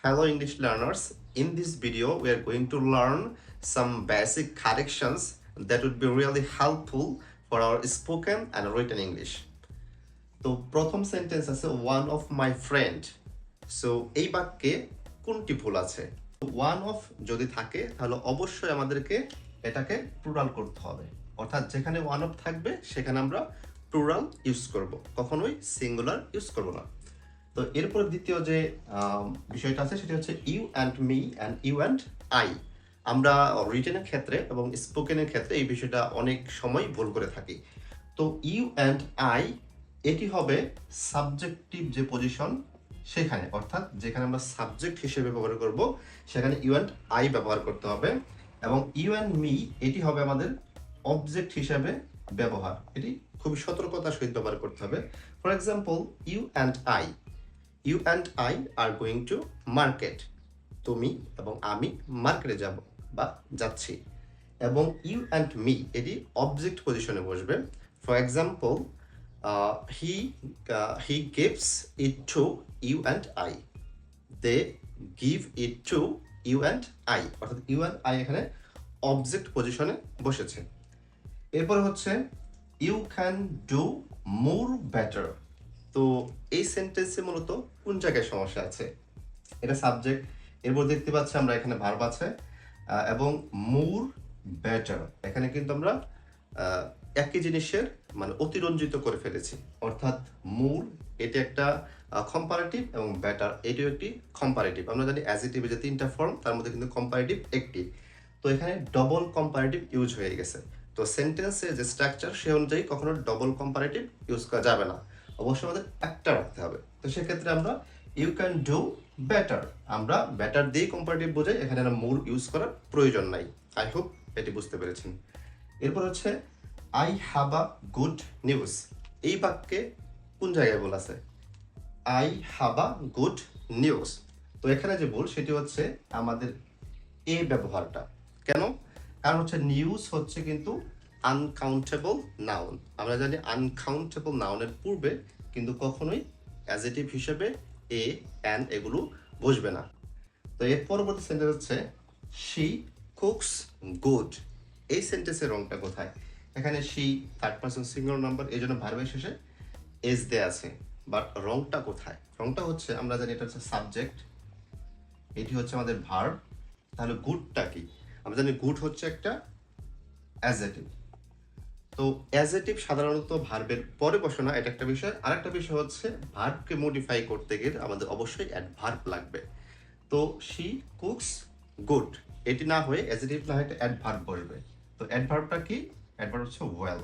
Hello English learners. In this video, we are going to learn some basic corrections that would be really helpful for our spoken and written English. তো প্রথম sentence আছে one of my friend. So এই বাক্যে কোনটি ভুল আছে? One of যদি থাকে তাহলে অবশ্যই আমাদেরকে এটাকে প্লুরাল করতে হবে, অর্থাৎ যেখানে ওয়ান অফ থাকবে সেখানে আমরা প্লুরাল ইউজ করব, কখনোই সিঙ্গুলার ইউজ করব না। তো এরপর দ্বিতীয় যে বিষয়টা আছে সেটা হচ্ছে you and me and you and I. আমরা রিটেনের ক্ষেত্রে এবং স্পোকেনের ক্ষেত্রে এই বিষয়টা অনেক সময় ভুল করে থাকি। তো ইউ অ্যান্ড আই এটি হবে সাবজেক্টিভ যে পজিশন সেখানে, অর্থাৎ যেখানে আমরা সাবজেক্ট হিসেবে ব্যবহার করব সেখানে ইউ অ্যান্ড আই ব্যবহার করতে হবে, এবং ইউ অ্যান্ড মি এটি হবে আমাদের অবজেক্ট হিসেবে ব্যবহার। এটি খুবই সতর্কতার সহিত ব্যবহার করতে হবে। For example, you and I, you and I are going to market. তুমি এবং আমি মার্কেটে যাব বা যাচ্ছি। এবং ইউ অ্যান্ড মি এটি অবজেক্ট পজিশনে বসবে। For example, he gives it to you and I, they give it to you and I, অর্থাৎ ইউ অ্যান্ড আই এখানে অবজেক্ট পজিশনে বসেছে। এরপরে হচ্ছে you can do more better. তো এই সেন্টেন্সে মূলত কোন জায়গায় সমস্যা আছে? এটা সাবজেক্ট, এরপর দেখতে পাচ্ছি আমরা এখানে ভার্ব আছে, এবং মোর বেটার এখানে কিন্তু আমরা একই জিনিসের মানে অতিরঞ্জিত করে ফেলেছি, অর্থাৎ মোর এটি একটা কম্পারেটিভ এবং বেটার এটিও একটি কম্পারেটিভ। আমরা জানি অ্যাডজেক্টিভে যে তিনটা ফর্ম তার মধ্যে কিন্তু কম্পারেটিভ একটি, তো এখানে ডবল কম্পারেটিভ ইউজ হয়ে গেছে। তো সেন্টেন্সের যে স্ট্রাকচার সে অনুযায়ী কখনো ডবল কম্পারেটিভ ইউজ করা যাবে না, অবশ্যই আমাদের একটা রাখতে হবে। তো সেক্ষেত্রে আমরা ইউ ক্যান ডু বেটার, আমরা বেটার দিয়ে কম্পারেটিভ বোঝাই, এখানে আমরা মোর ইউজ করার প্রয়োজন নাই। আই হোপ এটি বুঝতে পেরেছেন। এরপর হচ্ছে I have a good news. এই বাক্যে কোন জায়গায় ভুল আছে? I have a good news. তো এখানে যে ভুল সেটি হচ্ছে আমাদের এ ব্যবহারটা। কেন? কারণ হচ্ছে নিউজ হচ্ছে কিন্তু আনকাউন্টেবল নাউন। আমরা জানি আনকাউন্টেবল নাউনের পূর্বে কিন্তু কখনোই অ্যাডজেক্টিভ হিসেবে এ অ্যান এগুলো বসবে না। তো এর পরবর্তী সেন্টেন্স হচ্ছে শি কুকস গুড। এই সেন্টেন্সের রংটা কোথায়? এখানে she third person singular number, এই জন্য ভার্বের শেষে এস দেয়া আছে, বাট রংটা কোথায়? রংটা হচ্ছে আমরা জানি এটা হচ্ছে সাবজেক্ট, এটি হচ্ছে আমাদের ভার্ব। তাহলে গুডটা কি? আমরা জানি গুড হচ্ছে একটা অ্যাডজেক্টিভ। তো অ্যাডজেক্টিভ সাধারণত ভার্বের পরে বসে না, এটা একটা বিষয়। আরেকটা বিষয় হচ্ছে ভার্বকে মডিফাই করতে গেলে আমাদের অবশ্যই অ্যাডভার্ব লাগবে। তো শি কুকস গুড এটি না হয়ে অ্যাডজেক্টিভ না হয়ে একটা অ্যাডভার্ব বসবে। তো অ্যাডভার্বটা কি? অ্যাডভার্ব হচ্ছে ওয়েল,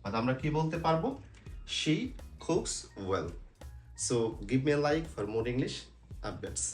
অর্থাৎ আমরা কি বলতে পারবো? She cooks well. So give me a like for more English updates.